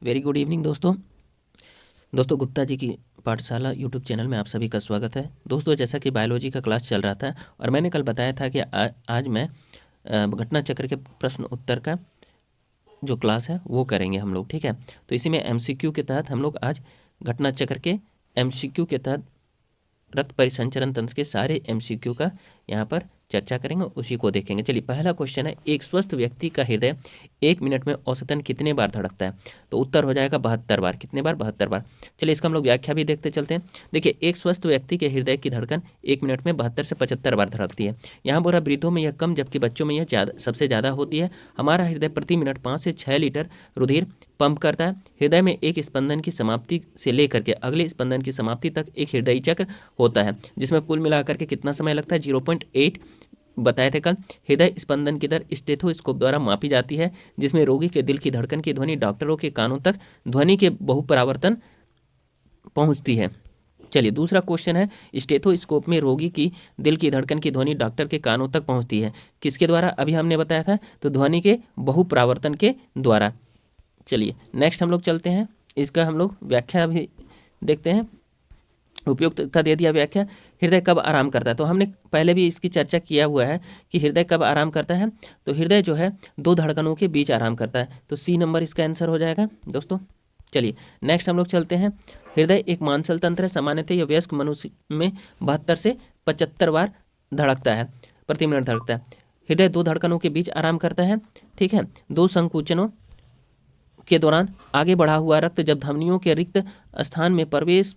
Very good evening दोस्तों गुप्ता जी की पाठशाला यूट्यूब चैनल में आप सभी का स्वागत है। दोस्तों जैसा कि बायोलॉजी का क्लास चल रहा था और मैंने कल बताया था कि आज मैं घटना चक्र के प्रश्न उत्तर का जो क्लास है वो करेंगे हम लोग, ठीक है। तो इसी में एमसीक्यू के तहत हम लोग आज घटना चक्र के एमसीक्यू के तहत रक्त परिसंचरण तंत्र के सारे एमसीक्यू का यहाँ पर चर्चा करेंगे, उसी को देखेंगे। चलिए पहला क्वेश्चन है, एक स्वस्थ व्यक्ति का हृदय 1 मिनट में औसतन कितने बार धड़कता है? तो उत्तर हो जाएगा 72 बार। कितने बार? 72 बार। चलिए इसका हम लोग व्याख्या भी देखते चलते हैं। देखिए एक स्वस्थ व्यक्ति के हृदय की धड़कन 1 मिनट में 72 से 75 बार धड़कती है। यहाँ बोला वृद्धों में यह कम जबकि बच्चों में यह सबसे ज़्यादा होती है। हमारा हृदय प्रति मिनट 5 से 6 लीटर रुधिर पंप करता है। हृदय में एक स्पंदन की समाप्ति से लेकर के अगले स्पंदन की समाप्ति तक एक हृदय चक्र होता है, जिसमें कुल मिलाकर के कितना समय लगता है? 0.8 बताए थे कल। हृदय स्पंदन की दर स्टेथोस्कोप द्वारा मापी जाती है, जिसमें रोगी के दिल की धड़कन की ध्वनि डॉक्टरों के कानों तक ध्वनि के बहुपरावर्तन पहुंचती है। चलिए दूसरा क्वेश्चन है, स्टेथोस्कोप में रोगी की दिल की धड़कन की ध्वनि डॉक्टर के कानों तक पहुंचती है, किसके द्वारा? अभी हमने बताया था, तो ध्वनि के बहुपरावर्तन के द्वारा। चलिए नेक्स्ट हम लोग चलते हैं, इसका हम लोग व्याख्या भी देखते हैं। उपयुक्त का दे दिया व्याख्या। हृदय कब आराम करता है? तो हमने पहले भी इसकी चर्चा किया हुआ है कि हृदय कब आराम करता है। तो हृदय जो है 2 धड़कनों के बीच आराम करता है, तो सी नंबर इसका आंसर हो जाएगा दोस्तों। चलिए नेक्स्ट हम लोग चलते हैं। हृदय एक मांसल तंत्र है, सामान्यतः यह वयस्क मनुष्य में 72 से 75 बार धड़कता है, प्रति मिनट धड़कता है। हृदय 2 धड़कनों के बीच आराम करता है, ठीक है। 2 संकुचनों के दौरान आगे बढ़ा हुआ रक्त जब धमनियों के रिक्त स्थान में प्रवेश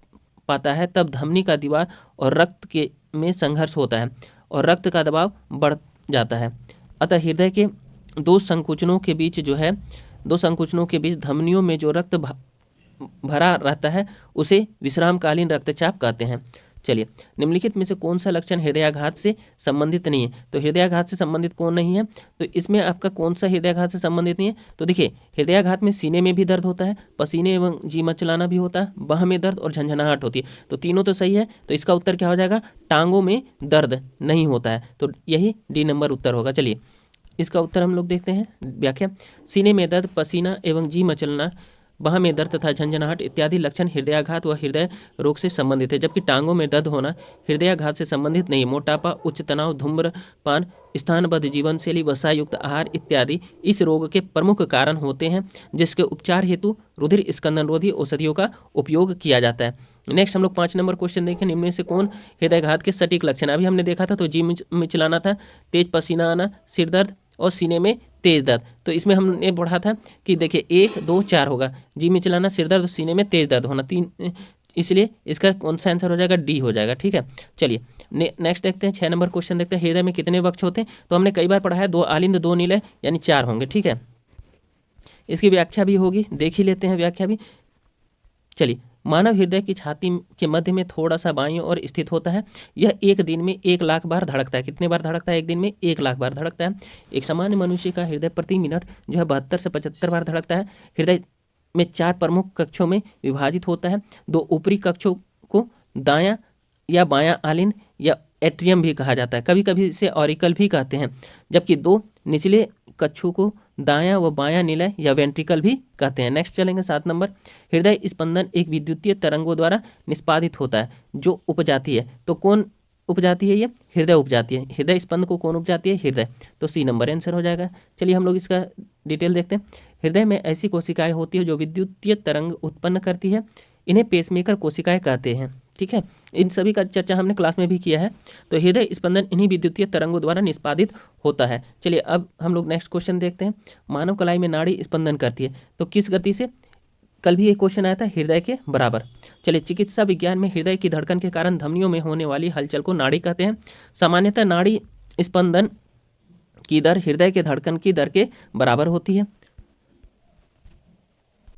पाता है, तब धमनी का दीवार और रक्त के में संघर्ष होता है और रक्त का दबाव बढ़ जाता है। अतः हृदय के 2 संकुचनों के बीच जो है 2 संकुचनों के बीच धमनियों में जो रक्त भरा रहता है उसे विश्रामकालीन रक्तचाप कहते हैं। चलिए निम्नलिखित में से कौन सा लक्षण हृदयाघात से संबंधित नहीं है? तो हृदयाघात से संबंधित कौन नहीं है? तो इसमें आपका कौन सा हृदयाघात से संबंधित नहीं है? तो देखिए हृदयाघात में सीने में भी दर्द होता है, पसीने एवं जी मचलाना भी होता है, बाह में दर्द और झंझनाहट होती है। तो तीनों तो सही है, तो इसका उत्तर क्या हो जाएगा? टांगों में दर्द नहीं होता है, तो यही डी नंबर उत्तर होगा। चलिए इसका उत्तर हम लोग देखते हैं व्याख्या। सीने में दर्द, पसीना एवं जी मचलना, बाह में दर्द तथा झंझनाहट इत्यादि लक्षण हृदयाघात व हृदय रोग से संबंधित है, जबकि टांगों में दर्द होना हृदयाघात से संबंधित नहीं। मोटापा, उच्च तनाव, धूम्रपान, स्थानबद्ध जीवन शैली, वसायुक्त आहार इत्यादि इस रोग के प्रमुख कारण होते हैं, जिसके उपचार हेतु रुधिर स्कंदनरोधी औषधियों का उपयोग किया जाता है। नेक्स्ट हम लोग 5 नंबर क्वेश्चन देखें। निम्न में से कौन हृदयाघात के सटीक लक्षण? अभी हमने देखा था, तो जी मिचलाना था, तेज पसीना आना, सिर दर्द और सीने में तेज दर्द। तो इसमें हमने पढ़ा था कि देखिए 1, 2, 4 होगा, जी मिचलाना, सिर दर्द, सीने में तेज दर्द होना 3, इसलिए इसका कौन सा आंसर हो जाएगा? डी हो जाएगा, ठीक है। चलिए नेक्स्ट देखते हैं, 6 नंबर क्वेश्चन देखते हैं। हृदय में कितने वक्ष होते हैं? तो हमने कई बार पढ़ा है, 2 आलिंद 2 निलय, यानी 4 होंगे, ठीक है। इसकी व्याख्या भी होगी, देख ही लेते हैं व्याख्या भी। चलिए मानव हृदय की छाती के मध्य में थोड़ा सा बाईं ओर स्थित होता है। यह एक दिन में 1 लाख बार धड़कता है। कितने बार धड़कता है? एक दिन में 1 लाख बार धड़कता है। एक सामान्य मनुष्य का हृदय प्रति मिनट जो है 72 से 75 बार धड़कता है। हृदय में 4 प्रमुख कक्षों में विभाजित होता है। 2 ऊपरी कक्षों को दायां या बायां आलिंद या एट्रियम भी कहा जाता है, कभी कभी इसे ऑरिकल भी कहते हैं, जबकि 2 निचले कक्षों को दायां व बायां निलय या वेंट्रिकल भी कहते हैं। नेक्स्ट चलेंगे 7 नंबर। हृदय स्पंदन एक विद्युतीय तरंगों द्वारा निष्पादित होता है जो उपजाती है। तो कौन उपजाती है? ये हृदय उपजाती है। हृदय स्पंद को कौन उपजाती है? हृदय। तो सी नंबर आंसर हो जाएगा। चलिए हम लोग इसका डिटेल देखते हैं। हृदय में ऐसी कोशिकाएं होती है जो विद्युतीय तरंग उत्पन्न करती है, इन्हें पेसमेकर कोशिकाएं कहते हैं, ठीक है। इन सभी का चर्चा हमने क्लास में भी किया है। तो हृदय स्पंदन इन्हीं विद्युतीय तरंगों द्वारा निष्पादित होता है। चलिए अब हम लोग नेक्स्ट क्वेश्चन देखते हैं। मानव कलाई में नाड़ी स्पंदन करती है, तो किस गति से? कल भी एक क्वेश्चन आया था, हृदय के बराबर। चलिए चिकित्सा विज्ञान में हृदय की धड़कन के कारण धमनियों में होने वाली हलचल को नाड़ी कहते हैं। सामान्यतः नाड़ी स्पंदन की दर हृदय के धड़कन की दर के बराबर होती है।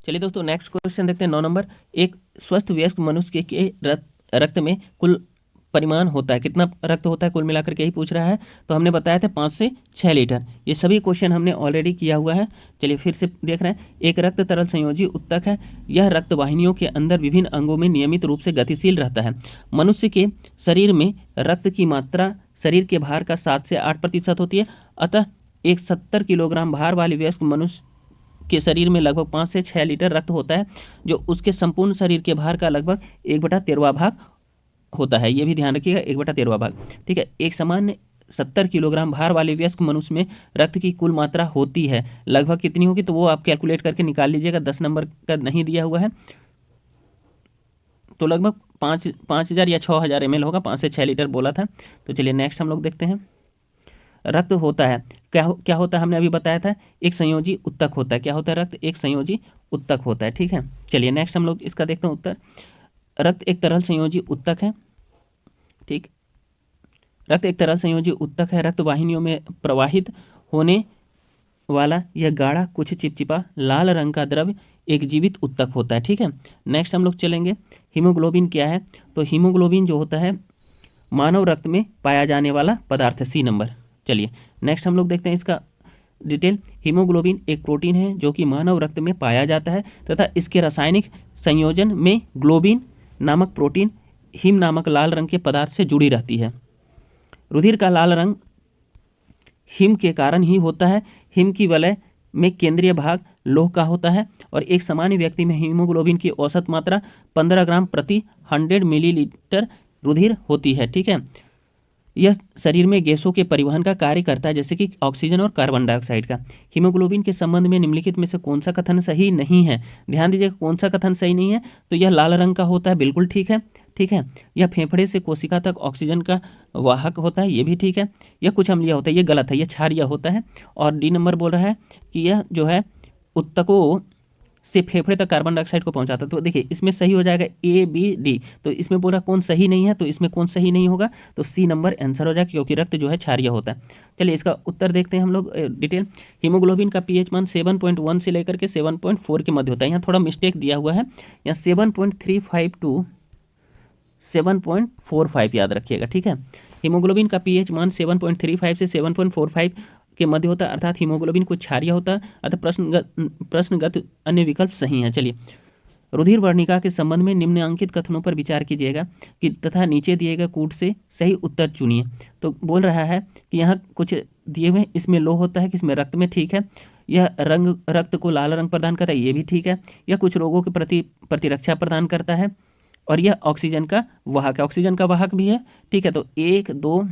चलिए दोस्तों नेक्स्ट क्वेश्चन देखते हैं 9 नंबर। एक स्वस्थ वयस्क मनुष्य के रक्त में कुल परिमाण होता है, कितना रक्त होता है कुल मिलाकर के ही पूछ रहा है। तो हमने बताया था 5 से 6 लीटर। ये सभी क्वेश्चन हमने ऑलरेडी किया हुआ है। चलिए फिर से देख रहे हैं। एक रक्त तरल संयोजी उत्तक है, यह रक्त वाहिनियों के अंदर विभिन्न अंगों में नियमित रूप से गतिशील रहता है। मनुष्य के शरीर में रक्त की मात्रा शरीर के भार का 7 से 8% होती है। अतः एक 70 किलोग्राम भार वाले वयस्क मनुष्य के शरीर में लगभग 5 से 6 लीटर रक्त होता है, जो उसके संपूर्ण शरीर के भार का लगभग 1/13 भाग होता है। ये भी ध्यान रखिएगा, 1/13 भाग। ठीक है, एक सामान्य 70 किलोग्राम भार वाले वयस्क मनुष्य में रक्त की कुल मात्रा होती है लगभग कितनी होगी, तो वो आप कैलकुलेट करके निकाल लीजिएगा। 10 नंबर का नहीं दिया हुआ है, तो लगभग 5,000 या 6,000 ml होगा। 5 से 6 लीटर बोला था। तो चलिए नेक्स्ट हम लोग देखते हैं। रक्त होता है, क्या होता है, हमने अभी बताया था, एक संयोजी उत्तक होता है। क्या होता है? रक्त एक संयोजी उत्तक होता है। ठीक है, चलिए नेक्स्ट हम लोग इसका देखते हैं उत्तर। रक्त एक तरल संयोजी उत्तक है। ठीक, रक्त एक तरल संयोजी उत्तक है। रक्त वाहिनियों में प्रवाहित होने वाला यह गाढ़ा कुछ चिपचिपा लाल रंग का द्रव्य एक जीवित उत्तक होता है। ठीक है, नेक्स्ट हम लोग चलेंगे। हीमोग्लोबिन क्या है? तो हीमोग्लोबिन जो होता है मानव रक्त में पाया जाने वाला पदार्थ है, सी नंबर। चलिए नेक्स्ट हम लोग देखते हैं इसका डिटेल। हीमोग्लोबिन एक प्रोटीन है जो कि मानव रक्त में पाया जाता है तथा इसके रासायनिक संयोजन में ग्लोबिन नामक प्रोटीन हीम नामक लाल रंग के पदार्थ से जुड़ी रहती है। रुधिर का लाल रंग हिम के कारण ही होता है। हिम की वलय में केंद्रीय भाग लोह का होता है और एक सामान्य व्यक्ति में हीमोग्लोबिन की औसत मात्रा 15 ग्राम प्रति 100 मिलीलीटर रुधिर होती है। ठीक है, यह शरीर में गैसों के परिवहन का कार्य करता है, जैसे कि ऑक्सीजन और कार्बन डाइऑक्साइड का। हीमोग्लोबिन के संबंध में निम्नलिखित में से कौन सा कथन सही नहीं है? ध्यान दीजिएगा, कौन सा कथन सही नहीं है? तो यह लाल रंग का होता है, बिल्कुल ठीक है। ठीक है, यह फेफड़े से कोशिका तक ऑक्सीजन का वाहक होता है, ये भी ठीक है। यह कुछ अम्लीय होता है, ये गलत है, यह क्षारीय होता है। और डी नंबर बोल रहा है कि यह जो है उत्तकों से फेफड़े तक कार्बन डाइऑक्साइड को पहुंचाता है। तो देखिए इसमें सही हो जाएगा ए बी डी। तो इसमें बोला कौन सही नहीं है, तो इसमें कौन सही नहीं होगा? तो सी नंबर आंसर हो जाएगा, क्योंकि रक्त जो है क्षारीय होता है। चलिए इसका उत्तर देखते हैं हम लोग डिटेल। हीमोग्लोबिन का पीएच मान 7.1 से लेकर के 7.4 के मध्य होता है। यहाँ थोड़ा मिस्टेक दिया हुआ है, यहाँ 7.35 टू 7.45 याद रखिएगा। ठीक है, हीमोग्लोबिन का पीएच मान 7.35 से 7.45 के मध्य होता है, अर्थात हीमोग्लोबिन कुछ क्षारीय होता है, अतः प्रश्नगत अन्य विकल्प सही है। चलिए रुधिर वर्णिका के संबंध में निम्नलिखित कथनों पर विचार कीजिएगा कि तथा नीचे दिए गए कूट से सही उत्तर चुनिए। तो बोल रहा है कि यहाँ कुछ दिए हुए, इसमें लोह होता है, किसमें? रक्त में। ठीक है, यह रंग रक्त को लाल रंग प्रदान करता है, ये भी ठीक है। यह कुछ रोगों के प्रति प्रतिरक्षा प्रदान करता है और यह ऑक्सीजन का वाहक है, ऑक्सीजन का वाहक भी है। ठीक है, तो 1 2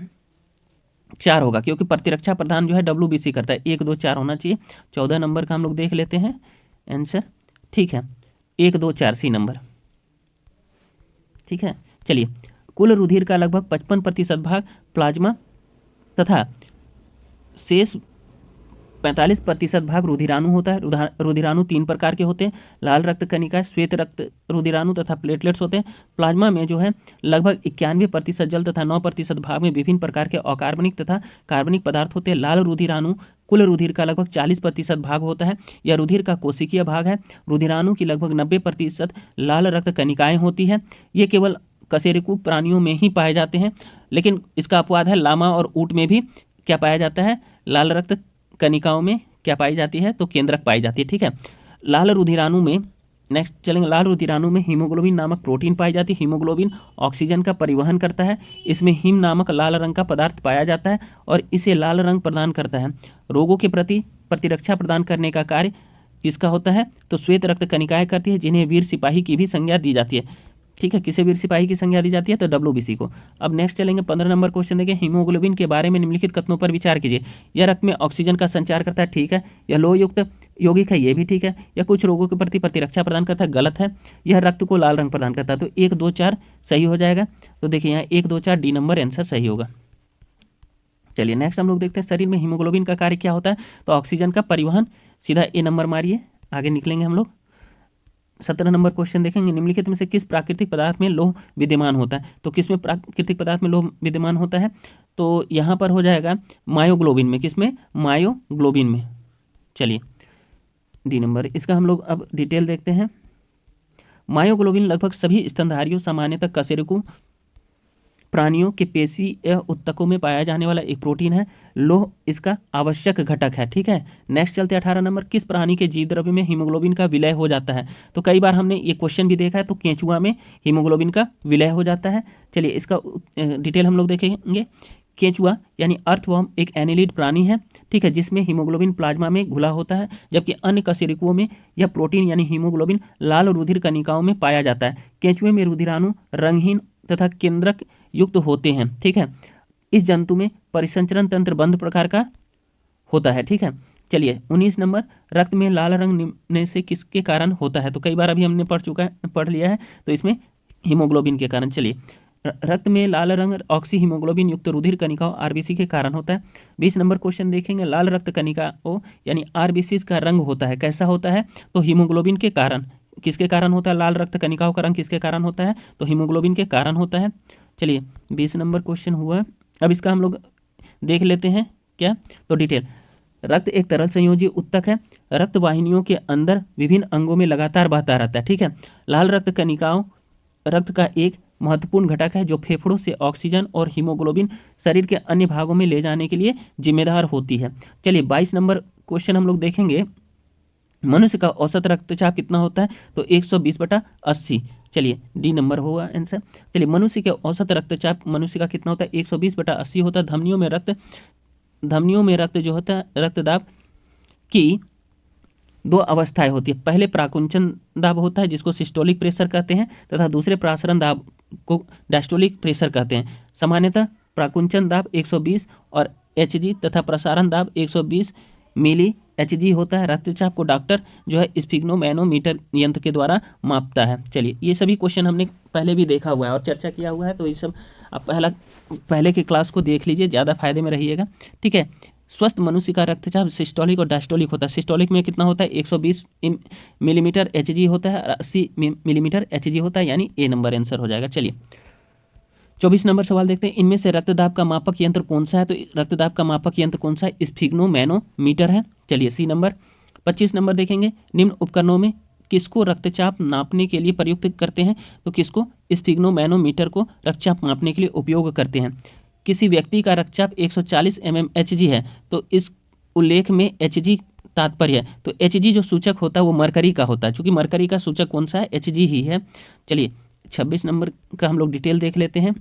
4 होगा, क्योंकि प्रतिरक्षा प्रदान जो है WBC करता है। 1 2 4 होना चाहिए। 14 नंबर का हम लोग देख लेते हैं आंसर। ठीक है, 1 2 4 सी नंबर। ठीक है, चलिए कुल रुधिर का लगभग 55% भाग प्लाज्मा तथा शेष 45% भाग रुधिराणु होता है। रुधिराणु 3 प्रकार के होते हैं, लाल रक्त कणिका, श्वेत रक्त रुधिराणु तथा प्लेटलेट्स होते हैं। प्लाज्मा में जो है लगभग 91% जल तथा 9% भाग में विभिन्न प्रकार के अकार्बनिक तथा कार्बनिक पदार्थ होते हैं। लाल रुधिराणु कुल रुधिर का लगभग 40% भाग होता है। यह रुधिर का कोशिकीय भाग है। रुधिराणु की लगभग 90% लाल रक्त कणिकाएँ होती है। ये केवल कशेरुकी प्राणियों में ही पाए जाते हैं, लेकिन इसका अपवाद है लामा और ऊँट में भी क्या पाया जाता है? लाल रक्त कणिकाओं में क्या पाई जाती है? तो केंद्रक पाई जाती है। ठीक है, लाल रुधिराणु में नेक्स्ट चलेंगे। लाल रुधिराणु में हीमोग्लोबिन नामक प्रोटीन पाई जाती है। हीमोग्लोबिन ऑक्सीजन का परिवहन करता है। इसमें हिम नामक लाल रंग का पदार्थ पाया जाता है और इसे लाल रंग प्रदान करता है। रोगों के प्रति प्रतिरक्षा प्रदान करने का कार्य किसका होता है? तो श्वेत रक्त कणिकाएं करती है, जिन्हें वीर सिपाही की भी संज्ञा दी जाती है। ठीक है, किसे वीर सिपाही की संज्ञा दी जाती है? तो WBC को। अब नेक्स्ट चलेंगे 15 नंबर क्वेश्चन देखिए। हीमोग्लोबिन के बारे में निम्नलिखित कथनों पर विचार कीजिए। यह रक्त में ऑक्सीजन का संचार करता है, ठीक है। यह लोह युक्त यौगिक है, ये भी ठीक है। यह कुछ रोगों के प्रति प्रतिरक्षा प्रदान करता है, गलत है। यह रक्त को लाल रंग प्रदान करता है, तो 1 2 4 सही हो जाएगा। तो देखिए यहाँ 1 2 4 डी नंबर आंसर सही होगा। चलिए नेक्स्ट हम लोग देखते हैं शरीर में हीमोग्लोबिन का कार्य क्या होता है? तो ऑक्सीजन का परिवहन। सीधा ए नंबर मारिए, आगे निकलेंगे हम लोग। 17 नंबर क्वेश्चन देखेंगे। निम्नलिखित में से किस प्राकृतिक पदार्थ में लोह विद्यमान होता है? तो किस में प्राकृतिक पदार्थ में लोह विद्यमान होता है? तो यहाँ पर हो जाएगा मायोग्लोबिन में। किस में? मायोग्लोबिन में। चलिए डी नंबर। इसका हम लोग अब डिटेल देखते हैं। मायोग्लोबिन लगभग सभी स्तनधारियों, सामान्यतः कशेरुकी प्राणियों के पेशीय उत्तकों में पाया जाने वाला एक प्रोटीन है। लोह इसका आवश्यक घटक है, ठीक है। नेक्स्ट चलते 18 नंबर। किस प्राणी के जीव द्रव्य में हीमोग्लोबिन का विलय हो जाता है? तो कई बार हमने ये क्वेश्चन भी देखा है, तो केंचुआ में हीमोग्लोबिन का विलय हो जाता है। चलिए इसका डिटेल हम लोग देखेंगे। केंचुआ यानी अर्थवर्म एक एनिलिड प्राणी है, ठीक है, जिसमें हीमोग्लोबिन प्लाज्मा में घुला होता है, जबकि अन्य कशेरुकों में यह प्रोटीन यानी हीमोग्लोबिन लाल रुधिर कणिकाओं में पाया जाता है। केंचुए में रुधिराणु रंगहीन तथा केंद्रक युक्त होते हैं, ठीक है। इस जंतु में परिसंचरण तंत्र बंद प्रकार का होता है, ठीक है। चलिए 19 नंबर, रक्त में लाल रंग निम्न से किसके कारण होता है? तो कई बार अभी हमने पढ़ लिया है, तो इसमें हीमोग्लोबिन के कारण। चलिए, रक्त में लाल रंग ऑक्सी हीमोग्लोबिन युक्त रुधिर कणिकाओं आरबीसी के कारण होता है। 20 नंबर क्वेश्चन देखेंगे, लाल रक्त कणिकाओं यानी आरबीसी का रंग होता है, कैसा होता है? तो हीमोग्लोबिन के कारण। किसके कारण होता है लाल रक्त कणिकाओं का रंग? किसके कारण होता है? तो हीमोग्लोबिन के कारण होता है। चलिए 20 नंबर क्वेश्चन हुआ। अब इसका हम लोग देख लेते हैं क्या, तो डिटेल। रक्त एक तरल संयोजी उत्तक है, रक्त वाहिनियों के अंदर विभिन्न अंगों में लगातार बहता रहता है, ठीक है। लाल रक्त कणिकाओं रक्त का एक महत्वपूर्ण घटक है जो फेफड़ों से ऑक्सीजन और हीमोग्लोबिन शरीर के अन्य भागों में ले जाने के लिए जिम्मेदार होती है। चलिए 22 नंबर क्वेश्चन हम लोग देखेंगे, मनुष्य का औसत रक्तचाप कितना होता है? तो 120/80। चलिए डी नंबर होगा आंसर। चलिए, मनुष्य के औसत रक्तचाप मनुष्य का कितना होता है? 120/80 होता है। धमनियों में रक्त जो होता है, रक्तदाब की दो अवस्थाएं होती है। पहले प्राकुंचन दाब होता है जिसको सिस्टोलिक प्रेशर कहते हैं, तथा दूसरे प्रासरण दाब को डायस्टोलिक प्रेशर कहते हैं। सामान्यतः प्राकुंचन दाब 120 और एचजी तथा प्रसारण दाब 120 मिली एचजी होता है। रक्तचाप को डॉक्टर जो है स्फिग्नोमैनोमीटर यंत्र के द्वारा मापता है। चलिए, ये सभी क्वेश्चन हमने पहले भी देखा हुआ है और चर्चा किया हुआ है, तो ये सब आप पहले की क्लास को देख लीजिए, ज़्यादा फायदे में रहिएगा, ठीक है। स्वस्थ मनुष्य का रक्तचाप सिस्टोलिक और डायस्टोलिक होता है। सिस्टोलिक में कितना होता है? 120 मिलीमीटर एचजी होता है, 80 मिलीमीटर एचजी होता है, यानी ए नंबर आंसर हो जाएगा। चलिए 24 नंबर सवाल देखते हैं, इनमें से रक्तदाब का मापक यंत्र कौन सा है? तो रक्तदाब का मापक यंत्र कौन सा है? स्फिग्नोमैनोमीटर है। चलिए सी नंबर। 25 नंबर देखेंगे, निम्न उपकरणों में किसको रक्तचाप नापने के लिए प्रयुक्त करते हैं? तो किसको? स्फिग्नोमैनोमीटर को रक्तचाप मापने के लिए उपयोग करते हैं। किसी व्यक्ति का रक्तचाप 140 mmHg है, तो इस उल्लेख में Hg तात्पर्य है, तो Hg जो सूचक होता है वो मरकरी का होता है, क्योंकि मरकरी का सूचक कौन सा है? Hg ही है। चलिए 26 नंबर का हम लोग डिटेल देख लेते हैं।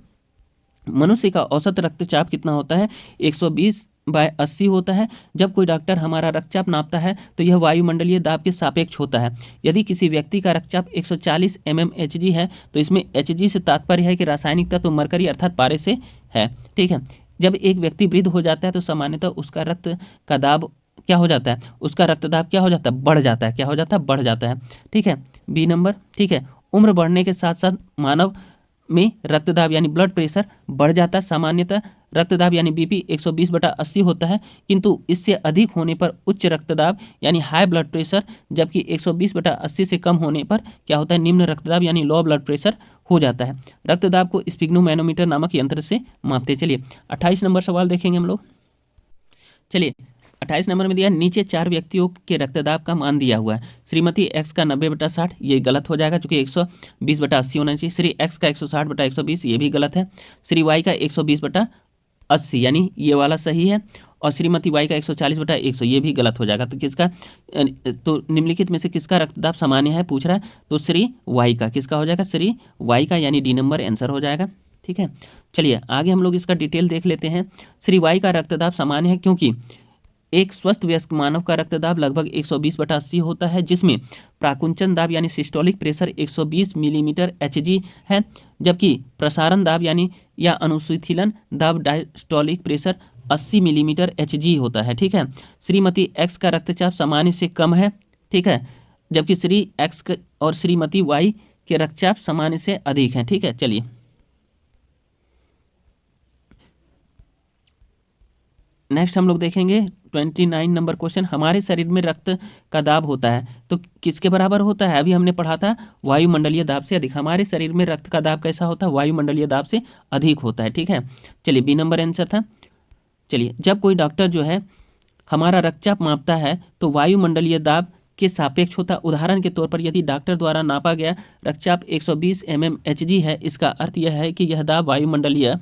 मनुष्य का औसत रक्तचाप कितना होता है? 120/80 होता है। जब कोई डॉक्टर हमारा रक्तचाप नापता है तो यह वायुमंडलीय दाब के सापेक्ष होता है। यदि किसी व्यक्ति का रक्तचाप 140 mmHg है, तो इसमें Hg से तात्पर्य है कि रासायनिक तत्व मरकरी अर्थात पारे से है, ठीक है। जब एक व्यक्ति वृद्ध हो जाता है तो सामान्यतः उसका रक्त का दाब क्या हो जाता है? उसका रक्तदाब क्या हो जाता है? बढ़ जाता है। क्या हो जाता है? बढ़ जाता है, ठीक है। बी नंबर, ठीक है। उम्र बढ़ने के साथ साथ मानव में रक्तदाब यानी ब्लड प्रेशर बढ़ जाता है। सामान्यतः रक्तदाब यानी बीपी 120/80 होता है, किंतु इससे अधिक होने पर उच्च रक्तदाब यानी हाई ब्लड प्रेशर, जबकि 120/80 से कम होने पर क्या होता है? निम्न रक्तदाब यानी लो ब्लड प्रेशर हो जाता है। रक्तदाब को स्फिग्नोमैनोमीटर नामक यंत्र से मापते। चलिए 28 नंबर सवाल देखेंगे हम लोग। चलिए 28 नंबर में दिया, नीचे 4 व्यक्तियों के रक्तदाब का मान दिया हुआ है। श्रीमती एक्स का 90/60, ये गलत हो जाएगा क्योंकि 120/80 होना चाहिए। श्री एक्स का 160/120, ये भी गलत है। श्री वाई का 120/80 यानी ये वाला सही है, और श्रीमती वाई का 140/100, ये भी गलत हो जाएगा। तो किसका, तो निम्नलिखित में से किसका रक्तदाब सामान्य है पूछ रहा है? तो श्री वाई का। किसका हो जाएगा? श्री वाई का, यानी डी नंबर आंसर हो जाएगा, ठीक है। चलिए आगे हम लोग इसका डिटेल देख लेते हैं। श्री वाई का रक्तदाब सामान्य है क्योंकि एक स्वस्थ वयस्क मानव का रक्तदाब लगभग 120/80 होता है, जिसमें प्राकुंचन दाब यानी सिस्टोलिक प्रेशर 120 मिलीमीटर एचजी है, जबकि प्रसारण दाब यानी या अनुशीतलन दाब डायस्टोलिक प्रेशर 80 मिलीमीटर एचजी होता है, ठीक है। श्रीमती एक्स का रक्तचाप सामान्य से कम है, ठीक है, जबकि श्री एक्स और श्रीमती वाई के रक्तचाप सामान्य से अधिक हैं, ठीक है। चलिए नेक्स्ट हम लोग देखेंगे 29 नंबर क्वेश्चन, हमारे शरीर में रक्त का दाब होता है तो किसके बराबर होता है? अभी हमने पढ़ा था वायुमंडलीय दाब से अधिक। हमारे शरीर में रक्त का दाब कैसा होता है? वायुमंडलीय दाब से अधिक होता है, ठीक है। चलिए बी नंबर आंसर था। चलिए, जब कोई डॉक्टर जो है हमारा रक्तचाप मापता है तो वायुमंडलीय दाब के सापेक्ष होता है। उदाहरण के तौर पर यदि डॉक्टर द्वारा नापा गया रक्तचाप 120 mmHg है, इसका अर्थ यह है कि यह दाब वायुमंडलीय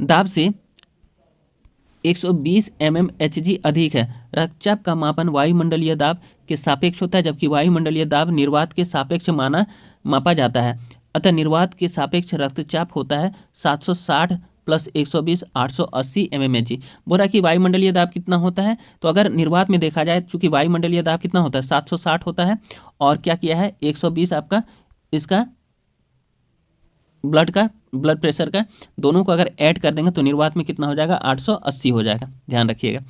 दाब से 120 mmHg अधिक है। रक्तचाप का मापन वायुमंडलीय दाब के सापेक्ष होता है, जबकि वायुमंडलीय दाब निर्वात के सापेक्ष मापा जाता है। अतः निर्वात के सापेक्ष रक्तचाप होता है 760 प्लस 120 880 mmHg। बोला कि वायुमंडलीय दाब कितना होता है, तो अगर निर्वात में देखा जाए, चूंकि वायुमंडलीय दाब कितना होता है 760 होता है, और क्या किया है 120 आपका इसका ब्लड प्रेशर का, दोनों को अगर ऐड कर देंगे तो निर्वात में कितना हो जाएगा 880 हो जाएगा। ध्यान रखिएगा।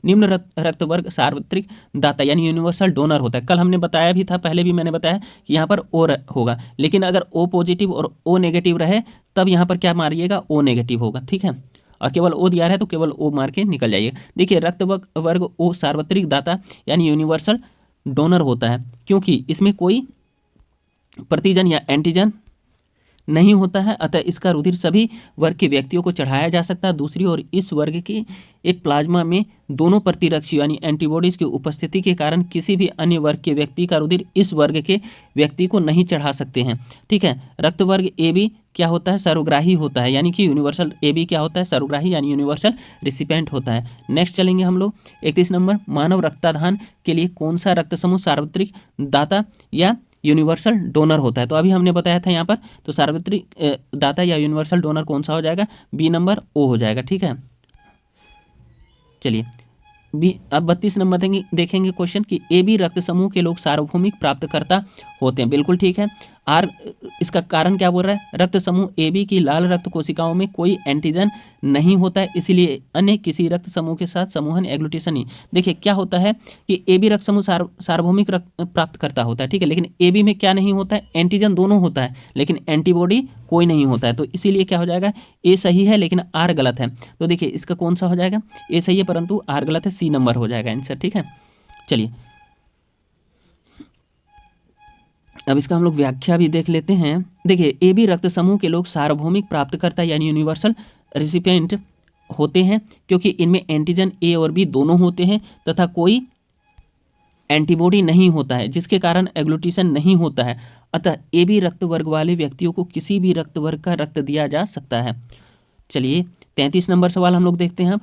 निम्न रक्त वर्ग सार्वत्रिक दाता यानी यूनिवर्सल डोनर होता है। कल हमने बताया भी था, पहले भी मैंने बताया कि यहाँ पर ओ होगा, लेकिन अगर ओ पॉजिटिव और ओ नेगेटिव रहे तब यहाँ पर क्या मारिएगा, ओ नेगेटिव होगा, ठीक है। और केवल ओ दिया है तो केवल ओ मार के निकल जाइए। देखिए रक्त वर्ग ओ सार्वत्रिक दाता यानी यूनिवर्सल डोनर होता है, क्योंकि इसमें कोई प्रतिजन या एंटीजन नहीं होता है, अतः इसका रुधिर सभी वर्ग के व्यक्तियों को चढ़ाया जा सकता है। दूसरी ओर इस वर्ग की एक प्लाज्मा में दोनों प्रतिरक्षी यानी एंटीबॉडीज की उपस्थिति के कारण किसी भी अन्य वर्ग के व्यक्ति का रुधिर इस वर्ग के व्यक्ति को नहीं चढ़ा सकते हैं, ठीक है। रक्त वर्ग ए बी क्या होता है, सर्वग्राही होता है, यानी कि यूनिवर्सल ए बी क्या होता है, सर्वग्राही यानी यूनिवर्सल रिसिपेंट होता है। नेक्स्ट चलेंगे हम लोग 31 नंबर, मानव रक्तदान के लिए कौन सा रक्त समूह सार्वत्रिक दाता या यूनिवर्सल डोनर होता है। तो अभी हमने बताया था यहाँ पर, तो सार्वत्रिक दाता या यूनिवर्सल डोनर कौन सा हो जाएगा, बी नंबर ओ हो जाएगा, ठीक है। चलिए बी, अब 32 नंबर देखेंगे क्वेश्चन कि ए बी रक्त समूह के लोग सार्वभौमिक प्राप्तकर्ता होते हैं। बिल्कुल ठीक है। आर इसका कारण क्या बोल रहा है, रक्त समूह ए बी की लाल रक्त कोशिकाओं में कोई एंटीजन नहीं होता है, इसीलिए अन्य किसी रक्त समूह के साथ समूहन एग्लूटेशन नहीं। देखिए क्या होता है कि ए बी रक्त समूह सार्वभौमिक रक्त प्राप्तकर्ता होता है, ठीक है, लेकिन ए बी में क्या नहीं होता है, एंटीजन दोनों होता है लेकिन एंटीबॉडी कोई नहीं होता है। तो इसीलिए क्या हो जाएगा, ए सही है लेकिन आर गलत है। तो देखिए इसका कौन सा हो जाएगा, ए सही है परंतु आर गलत है, सी नंबर हो जाएगा आंसर, ठीक है। चलिए अब इसका हम लोग व्याख्या भी देख लेते हैं। देखिए ए बी रक्त समूह के लोग सार्वभौमिक प्राप्तकर्ता यानी यूनिवर्सल रिसिपेंट होते हैं, क्योंकि इनमें एंटीजन ए और बी दोनों होते हैं तथा कोई एंटीबॉडी नहीं होता है, जिसके कारण एग्लूटेशन नहीं होता है। अतः ए बी रक्त वर्ग वाले व्यक्तियों को किसी भी रक्त वर्ग का रक्त दिया जा सकता है। चलिए 33 नंबर सवाल हम लोग देखते हैं अब।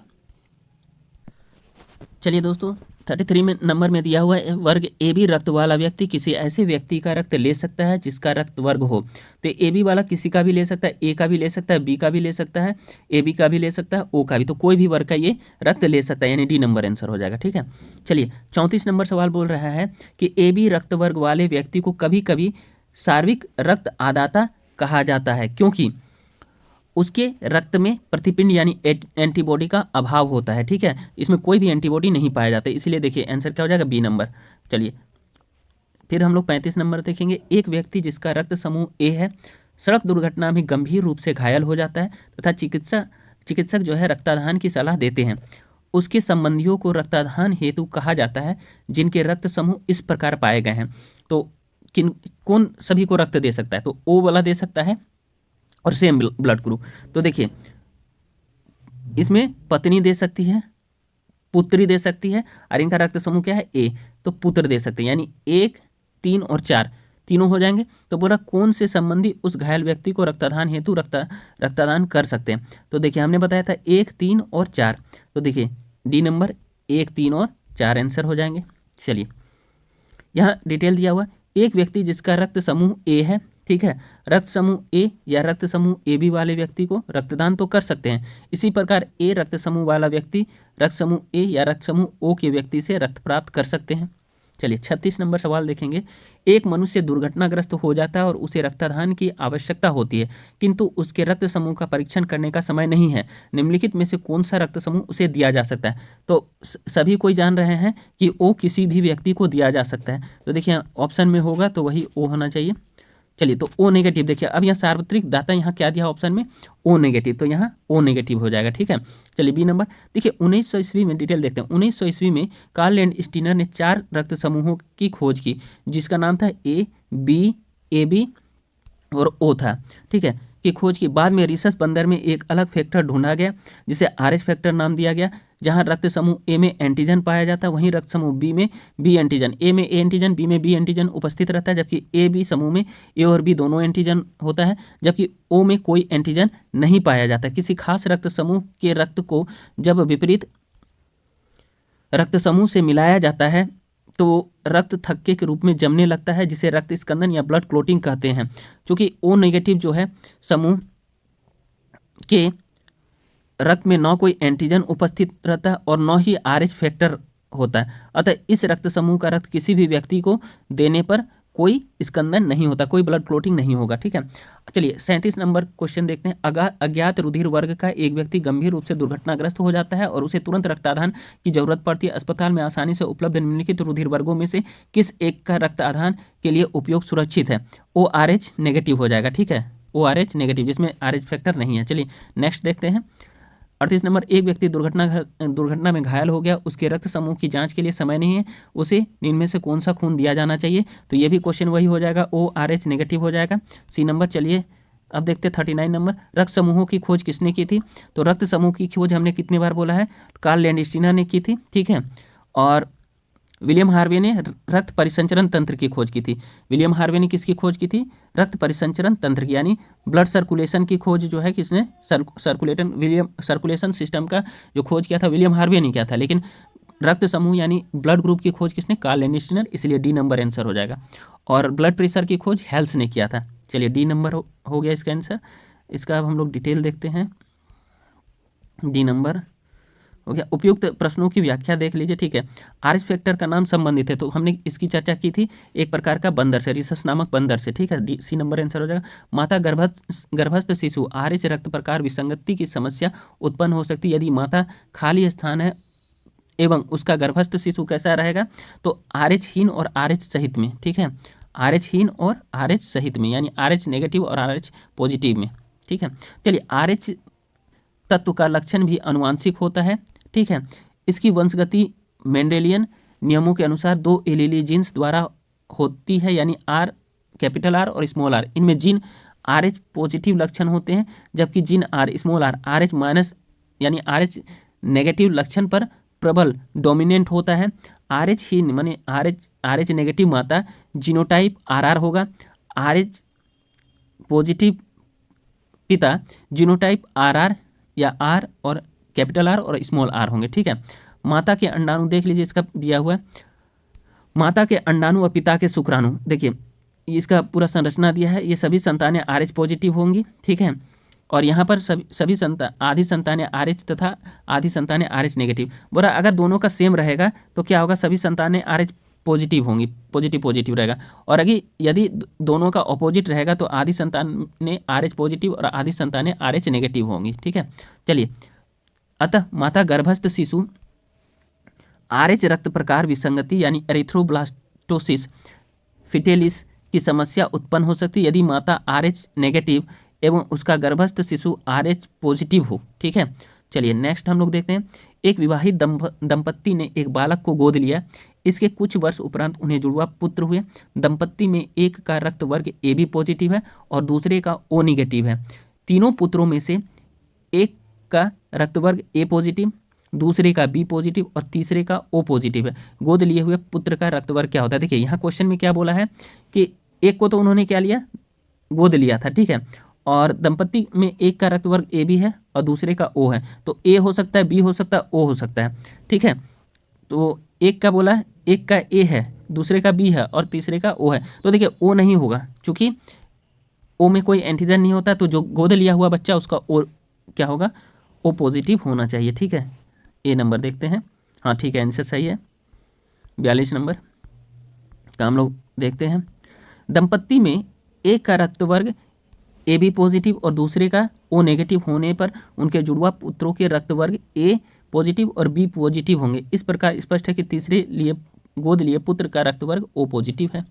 चलिए दोस्तों 33 नंबर में दिया हुआ है, वर्ग ए बी रक्त वाला व्यक्ति किसी ऐसे व्यक्ति का रक्त ले सकता है जिसका रक्त वर्ग हो। तो ए बी वाला किसी का भी ले सकता है, ए का भी ले सकता है, बी का भी ले सकता है, ए बी का भी ले सकता है, ओ का भी, तो कोई भी वर्ग का ये रक्त ले सकता है, यानी डी नंबर आंसर हो जाएगा, ठीक है। चलिए 34 नंबर सवाल बोल रहा है कि ए बी रक्त वर्ग वाले व्यक्ति को कभी कभी सार्विक रक्त आदाता कहा जाता है, क्योंकि उसके रक्त में प्रतिपिंड यानी एंटीबॉडी का अभाव होता है, ठीक है, इसमें कोई भी एंटीबॉडी नहीं पाया जाता है, इसलिए देखिए आंसर क्या हो जाएगा, बी नंबर। चलिए फिर हम लोग 35 नंबर देखेंगे। एक व्यक्ति जिसका रक्त समूह ए है सड़क दुर्घटना में गंभीर रूप से घायल हो जाता है तथा चिकित्सक जो है रक्तदान की सलाह देते हैं। उसके संबंधियों को रक्तदान हेतु कहा जाता है जिनके रक्त समूह इस प्रकार पाए गए हैं। तो कौन सभी को रक्त दे सकता है, तो ओ वाला दे सकता है और सेम ब्लड ग्रुप। तो देखिए इसमें पत्नी दे सकती है, पुत्री दे सकती है, और इनका रक्त समूह क्या है, ए, तो पुत्र दे सकते हैं, यानी 1 3 और 4 तीनों हो जाएंगे। तो बोला कौन से संबंधी उस घायल व्यक्ति को रक्तदान हेतु रक्तदान कर सकते हैं। तो देखिए हमने बताया था 1 3 और 4, तो देखिए डी नंबर 1 3 और 4 आंसर हो जाएंगे। चलिए यहाँ डिटेल दिया हुआ, एक व्यक्ति जिसका रक्त समूह ए है, ठीक है, रक्त समूह ए या रक्त समूह ए बी वाले व्यक्ति को रक्तदान तो कर सकते हैं। इसी प्रकार ए रक्त समूह वाला व्यक्ति रक्त समूह ए या रक्त समूह ओ के व्यक्ति से रक्त प्राप्त कर सकते हैं। चलिए 36 नंबर सवाल देखेंगे। एक मनुष्य दुर्घटनाग्रस्त हो जाता है और उसे रक्तदान की आवश्यकता होती है, किंतु उसके रक्त समूह का परीक्षण करने का समय नहीं है। निम्नलिखित में से कौन सा रक्त समूह उसे दिया जा सकता है। तो सभी कोई जान रहे हैं कि ओ किसी भी व्यक्ति को दिया जा सकता है, तो देखिए ऑप्शन में होगा तो वही ओ होना चाहिए। चलिए तो ओ नेगेटिव, देखिए अब यहाँ सार्वत्रिक दाता यहाँ क्या दिया ऑप्शन में, ओ नेगेटिव, तो यहाँ ओ नेगेटिव हो जाएगा, ठीक है। चलिए बी नंबर देखिए 1900 ईस्वी में डिटेल देखते हैं। 1900 ईस्वी में कार्ल एंड स्टीनर ने 4 रक्त समूहों की खोज की जिसका नाम था ए बी ए बी और ओ था, ठीक है, की खोज की। बाद में रिसर्च बंदर में एक अलग फैक्टर ढूंढा गया जिसे RH फैक्टर नाम दिया गया। जहां रक्त समूह ए में एंटीजन पाया जाता है वहीं रक्त समूह बी में बी एंटीजन, ए में ए एंटीजन, बी में बी एंटीजन उपस्थित रहता है, जबकि ए बी समूह में ए और बी दोनों एंटीजन होता है, जबकि ओ में कोई एंटीजन नहीं पाया जाता। किसी खास रक्त समूह के रक्त को जब विपरीत रक्त समूह से मिलाया जाता है तो रक्त थक्के के रूप में जमने लगता है, जिसे रक्त स्कंदन या ब्लड क्लोटिंग कहते हैं। क्योंकि ओ नेगेटिव जो है समूह के रक्त में न कोई एंटीजन उपस्थित रहता है और न ही RH फैक्टर होता है, अतः इस रक्त समूह का रक्त किसी भी व्यक्ति को देने पर कोई स्कंदन नहीं होता, कोई ब्लड क्लोटिंग नहीं होगा। ठीक है, चलिए 37 नंबर क्वेश्चन देखते हैं। अज्ञात रुधिर वर्ग का एक व्यक्ति गंभीर रूप से दुर्घटनाग्रस्त हो जाता है और उसे तुरंत रक्तदान की जरूरत पड़ती है। अस्पताल में आसानी से उपलब्ध निम्नलिखित रुधिर वर्गों में से किस एक का रक्तदान के लिए उपयोग सुरक्षित है? ORH नेगेटिव हो जाएगा। ठीक है, ORH नेगेटिव, जिसमें RH फैक्टर नहीं है। चलिए नेक्स्ट देखते हैं। 38 नंबर, एक व्यक्ति दुर्घटना में घायल हो गया, उसके रक्त समूह की जांच के लिए समय नहीं है, उसे इनमें से कौन सा खून दिया जाना चाहिए? तो ये भी क्वेश्चन वही हो जाएगा, ORH नेगेटिव हो जाएगा, C नंबर। चलिए अब देखते हैं 39 नंबर, रक्त समूहों की खोज किसने की थी? तो रक्त समूह की खोज हमने कितनी बार बोला है? कार्ल लैंडस्टीनर ने की थी। ठीक है, और विलियम हार्वे ने रक्त परिसंचरण तंत्र की खोज की थी। विलियम हार्वे ने किसकी खोज की थी? रक्त परिसंचरण तंत्र की, यानी ब्लड सर्कुलेशन की खोज जो है किसने? सर्कुलेशन सिस्टम का जो खोज किया था विलियम हार्वे ने किया था। लेकिन रक्त समूह यानी ब्लड ग्रुप की खोज किसने? कार्ल लैंडस्टीनर, इसलिए D नंबर आंसर हो जाएगा। और ब्लड प्रेशर की खोज हेल्स ने किया था। चलिए D नंबर हो गया इसका आंसर। इसका अब हम लोग डिटेल देखते हैं। D नंबर हो गया। उपयुक्त प्रश्नों की व्याख्या देख लीजिए। ठीक है, RH फैक्टर का नाम संबंधित है, तो हमने इसकी चर्चा की थी एक प्रकार का बंदर से, रिसस नामक बंदर से। ठीक है, C नंबर आंसर हो जाएगा। माता गर्भस्थ शिशु RH रक्त प्रकार विसंगति की समस्या उत्पन्न हो सकती है यदि माता खाली स्थान है एवं उसका गर्भस्थ शिशु कैसा रहेगा? तो RH हीन और RH सहित में। ठीक है, RH हीन और RH सहित में, यानी RH नेगेटिव और RH पॉजिटिव में। ठीक है, चलिए RH तत्व का लक्षण भी अनुवांशिक होता है। ठीक है, इसकी वंशगति मेंडेलियन नियमों के अनुसार 2 एलीली जीन्स द्वारा होती है, यानी कैपिटल R और स्मॉल r। इनमें जीन RH पॉजिटिव लक्षण होते हैं, जबकि gene small r RH minus यानी RH नेगेटिव लक्षण पर प्रबल डोमिनेंट होता है। RH हीन माने RH नेगेटिव माता जीनोटाइप RR होगा, RH पॉजिटिव पिता जीनोटाइप RR या R और कैपिटल R और स्मॉल r होंगे। ठीक है, माता के अंडाणु देख लीजिए, इसका दिया हुआ है माता के अंडाणु और पिता के शुक्राणु। देखिए इसका पूरा संरचना दिया है, ये सभी संतानें RH पॉजिटिव होंगी। ठीक है, और यहाँ पर सभी आधी संतानें RH तथा आधी संतानें RH नेगेटिव। बोला अगर दोनों का सेम रहेगा तो क्या होगा? सभी संतानें RH पॉजिटिव होंगी, पॉजिटिव रहेगा। और अगर यदि दोनों का अपोजिट रहेगा तो आधी संतानें RH पॉजिटिव और आधी संतानें RH नेगेटिव होंगी। ठीक है, चलिए अतः माता गर्भस्थ शिशु RH रक्त प्रकार विसंगति यानी एरिथ्रोब्लास्टोसिस फिटेलिस की समस्या उत्पन्न हो सकती है यदि माता RH नेगेटिव एवं उसका गर्भस्थ शिशु RH पॉजिटिव हो। ठीक है, चलिए नेक्स्ट हम लोग देखते हैं। एक विवाहित दंपत्ति ने एक बालक को गोद लिया, इसके कुछ वर्ष उपरांत उन्हें जुड़वा पुत्र हुए। दंपत्ति में एक का रक्त वर्ग AB पॉजिटिव है और दूसरे का O निगेटिव है। तीनों पुत्रों में से एक का रक्त वर्ग A पॉजिटिव, दूसरे का B पॉजिटिव और तीसरे का O पॉजिटिव है। गोद लिए हुए पुत्र का रक्त वर्ग क्या होता है? देखिए यहाँ क्वेश्चन में क्या बोला है कि एक को तो उन्होंने क्या लिया? गोद लिया था। ठीक है, और दंपत्ति में एक का रक्त वर्ग AB है और दूसरे का O है, तो A हो सकता है, B हो सकता है, O हो सकता है। ठीक है, तो एक का बोला एक का A है, दूसरे का B है और तीसरे का O है, तो देखिए O नहीं होगा, क्योंकि O में कोई एंटीजन नहीं होता, तो जो गोद लिया हुआ बच्चा उसका O क्या होगा? O पॉजिटिव होना चाहिए। ठीक है, A नंबर देखते हैं। हाँ ठीक है, आंसर सही है। 42 नंबर का हम लोग देखते हैं। दंपत्ति में एक का रक्त वर्ग AB पॉजिटिव और दूसरे का O नेगेटिव होने पर उनके जुड़वा पुत्रों के रक्त वर्ग A पॉजिटिव और B पॉजिटिव होंगे। इस प्रकार स्पष्ट है कि तीसरे लिए गोद लिए पुत्र का रक्त वर्ग O पॉजिटिव है।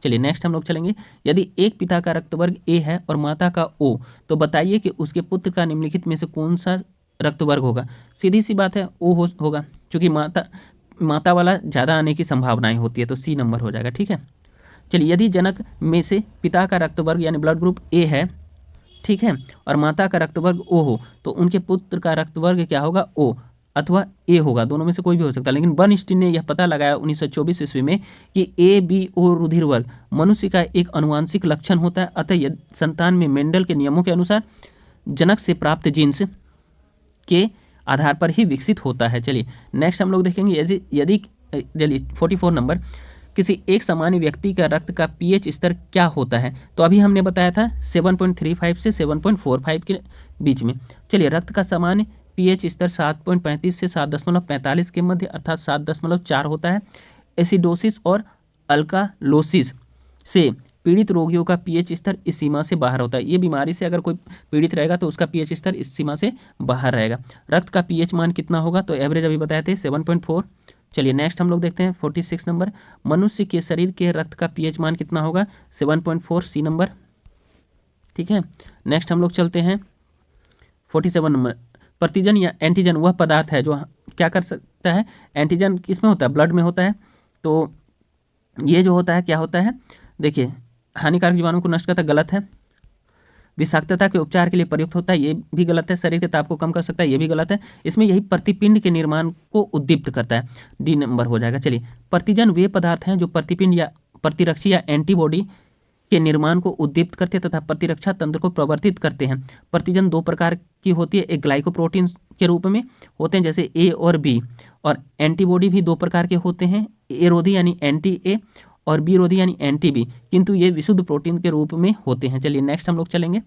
चलिए नेक्स्ट हम लोग चलेंगे। यदि एक पिता का रक्त वर्ग A है और माता का O, तो बताइए कि उसके पुत्र का निम्नलिखित में से कौन सा रक्त वर्ग होगा? सीधी सी बात है O होगा, क्योंकि माता वाला ज़्यादा आने की संभावनाएं होती है, तो C नंबर हो जाएगा। ठीक है, चलिए यदि जनक में से पिता का रक्त वर्ग यानी ब्लड ग्रुप A है, ठीक है, और माता का रक्त वर्ग O हो, तो उनके पुत्र का रक्त वर्ग क्या होगा? O अथवा A होगा, दोनों में से कोई भी हो सकता है। लेकिन बर्नस्टीन ने यह पता लगाया 1924 ईस्वी में कि ABO रुधिर वर्ग मनुष्य का एक अनुवांशिक लक्षण होता है, अतः संतान में मेंडल के नियमों के अनुसार जनक से प्राप्त जीन्स के आधार पर ही विकसित होता है। चलिए नेक्स्ट हम लोग देखेंगे, यदि चलिए 44 नंबर, किसी एक सामान्य व्यक्ति का रक्त का पीएच स्तर क्या होता है? तो अभी हमने बताया था 7.35 से 7.45 के बीच में। चलिए, रक्त का सामान्य पीएच स्तर 7.35 से 7.45 के मध्य अर्थात 7.4 होता है। एसिडोसिस और अल्कालोसिस से पीड़ित रोगियों का पीएच स्तर इस सीमा से बाहर होता है। ये बीमारी से अगर कोई पीड़ित रहेगा तो उसका पीएच स्तर इस सीमा से बाहर रहेगा। रक्त का पीएच मान कितना होगा? तो एवरेज अभी बताए थे 7.4। चलिए नेक्स्ट हम लोग देखते हैं 46 नंबर, मनुष्य के शरीर के रक्त का पीएच मान कितना होगा? 7.4, सी नंबर। ठीक है, नेक्स्ट हम लोग चलते हैं 47 नंबर, प्रतिजन या एंटीजन वह पदार्थ है जो क्या कर सकता है? एंटीजन किस में होता है? ब्लड में होता है। तो ये जो होता है क्या होता है? देखिए, हानिकारक जीवाणु को नष्ट करता, गलत है। विषाक्तता के उपचार के लिए प्रयुक्त होता है, ये भी गलत है। शरीर के ताप को कम कर सकता है, ये भी गलत है। इसमें यही प्रतिपिंड के निर्माण को उद्दीप्त करता है, डी नंबर हो जाएगा। चलिए, प्रतिजन वे पदार्थ हैं जो प्रतिपिंड या प्रतिरक्षी या एंटीबॉडी के निर्माण को उद्दीप्त करते हैं तथा प्रतिरक्षा तंत्र को प्रवर्तित करते हैं। प्रतिजन दो प्रकार की होती है, एक ग्लाइकोप्रोटीन के रूप में होते हैं जैसे ए और बी, और एंटीबॉडी भी दो प्रकार के होते हैं, ए रोधी यानी एंटी ए और बी रोधी यानी एंटी बी, किंतु ये विशुद्ध प्रोटीन के रूप में होते हैं। चलिए नेक्स्ट हम लोग चलेंगे,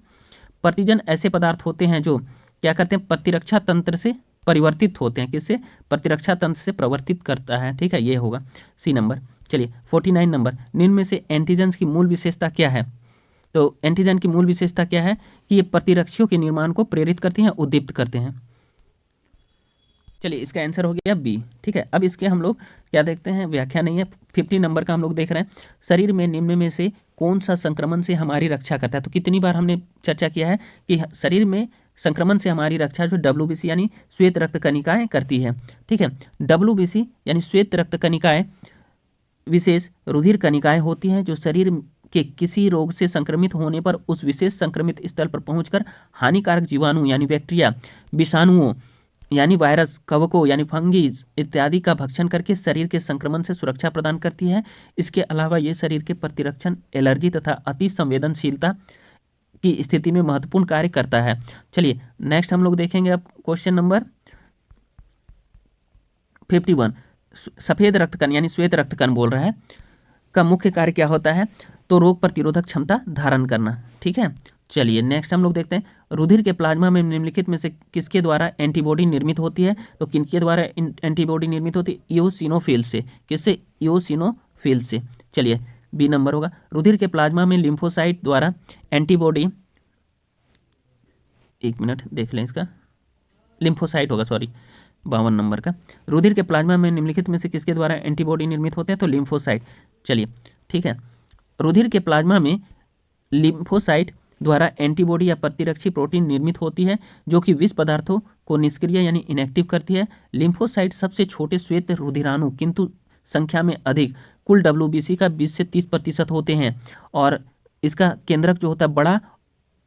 प्रतिजन ऐसे पदार्थ होते हैं जो क्या करते हैं? प्रतिरक्षा तंत्र से परिवर्तित होते हैं। किससे? प्रतिरक्षा तंत्र से प्रवर्तित करता है। ठीक है, ये होगा सी नंबर। चलिए 49 नंबर, निम्न में से एंटीजन्स की मूल विशेषता क्या है? तो एंटीजन की मूल विशेषता क्या है? कि ये प्रतिरक्षियों के निर्माण को प्रेरित करते हैं, उद्दीप्त करते हैं। चलिए, इसका आंसर हो गया बी। ठीक है, अब इसके हम लोग क्या देखते हैं? व्याख्या नहीं है। 50 नंबर का हम लोग देख रहे हैं, शरीर में निम्न में से कौन सा संक्रमण से हमारी रक्षा करता है? तो कितनी बार हमने चर्चा किया है कि शरीर में संक्रमण से हमारी रक्षा जो WBC यानी श्वेत रक्त कणिकाएं करती है। ठीक है, WBC यानी श्वेत रक्त कणिकाएं विशेष रुधिर कणिकाएं होती हैं जो शरीर के किसी रोग से संक्रमित होने पर उस विशेष संक्रमित स्थल पर पहुंचकर हानिकारक जीवाणु यानी बैक्टीरिया, विषाणुओं यानी वायरस, कवकों यानी फंगीज इत्यादि का भक्षण करके शरीर के संक्रमण से सुरक्षा प्रदान करती है। इसके अलावा ये शरीर के प्रतिरक्षण, एलर्जी तथा अति संवेदनशीलता की स्थिति में महत्वपूर्ण कार्य करता है। चलिए नेक्स्ट हम लोग देखेंगे अब क्वेश्चन नंबर 51, सफेद रक्तकण यानी श्वेत रक्तकण बोल रहा है का मुख्य कार्य क्या होता है? तो रोग प्रतिरोधक क्षमता धारण करना। ठीक है, चलिए नेक्स्ट हम लोग देखते हैं, रुधिर के प्लाज्मा में निम्नलिखित में से किसके द्वारा एंटीबॉडी निर्मित होती है? तो किनके द्वारा एंटीबॉडी निर्मित होती है? इओसिनोफिल से। किससे? इओसिनोफिल से। चलिए बी नंबर होगा, रुधिर के प्लाज्मा में लिम्फोसाइट द्वारा एंटीबॉडी, एक मिनट देख लें इसका, लिम्फोसाइट होगा, सॉरी 52 नंबर का, रुधिर के प्लाज्मा में निम्नलिखित में से किसके द्वारा एंटीबॉडी निर्मित होते हैं? तो लिम्फोसाइट। चलिए ठीक है, रुधिर के प्लाज्मा में लिम्फोसाइट द्वारा एंटीबॉडी या प्रतिरक्षी प्रोटीन निर्मित होती है जो कि विष पदार्थों को निष्क्रिय यानी इनएक्टिव करती है। लिम्फोसाइट सबसे छोटे श्वेत रुधिराणु किंतु संख्या में अधिक, कुल WBC का 20 से 30% होते हैं, और इसका केंद्रक जो होता है बड़ा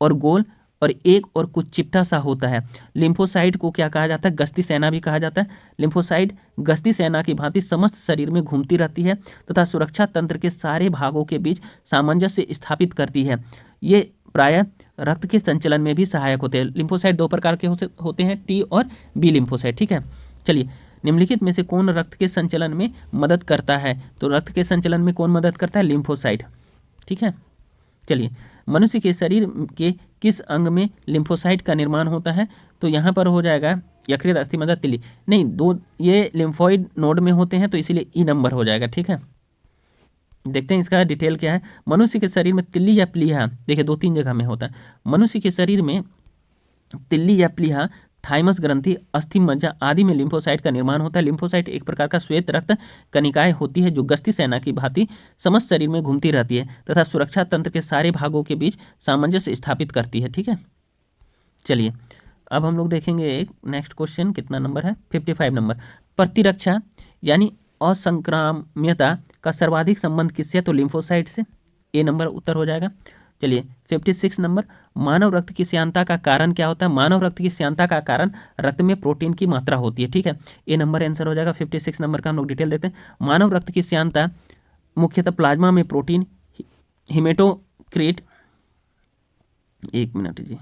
और गोल और एक और कुछ चिपटा सा होता है। लिम्फोसाइट को क्या कहा जाता है? गश्ती सेना भी कहा जाता है। लिम्फोसाइट गश्ती सेना की भांति समस्त शरीर में घूमती रहती है तथा सुरक्षा तंत्र के सारे भागों के बीच सामंजस्य स्थापित करती है। ये प्रायः रक्त के संचलन में भी सहायक होते हैं। लिम्फोसाइट दो प्रकार के होते हैं, T और B लिम्फोसाइट। ठीक है, चलिए निम्नलिखित में से कौन रक्त के संचलन में मदद करता है? तो रक्त के संचलन में कौन मदद करता है? लिम्फोसाइट। ठीक है, चलिए मनुष्य के शरीर के किस अंग में लिम्फोसाइट का निर्माण होता है? तो यहाँ पर हो जाएगा यकृत, अस्थिमज्जा, तिल्ली, नहीं दो, ये लिम्फोइड नोड में होते हैं तो इसीलिए ई नंबर हो जाएगा। ठीक है, देखते हैं इसका डिटेल क्या है। मनुष्य के शरीर में तिल्ली या प्लीहा, देखिए 2-3 जगह में होता है। मनुष्य के शरीर में तिल्ली या प्लीहा, थाइमस ग्रंथि, अस्थि मज्जा आदि में लिम्फोसाइट का निर्माण होता है। लिम्फोसाइट एक प्रकार का श्वेत रक्त कणिकाएं होती है जो गश्ती सेना की भांति समस्त शरीर में घूमती रहती है तथा सुरक्षा तंत्र के सारे भागों के बीच सामंजस्य स्थापित करती है। ठीक है, चलिए अब हम लोग देखेंगे एक नेक्स्ट क्वेश्चन, कितना नंबर है? 55 नंबर, प्रतिरक्षा यानी असंक्राम्यता का सर्वाधिक संबंध किससे? तो लिम्फोसाइट से। ए नंबर उत्तर हो जाएगा। चलिए 56 नंबर, मानव रक्त की श्यानता का कारण क्या होता है? मानव रक्त की श्यानता का कारण रक्त में प्रोटीन की मात्रा होती है। ठीक है, ए नंबर आंसर हो जाएगा। 56 नंबर का हम लोग डिटेल देते हैं। मानव रक्त की श्यानता मुख्यतः प्लाज्मा में प्रोटीन हिमेटोक्रिट, एक मिनट जी,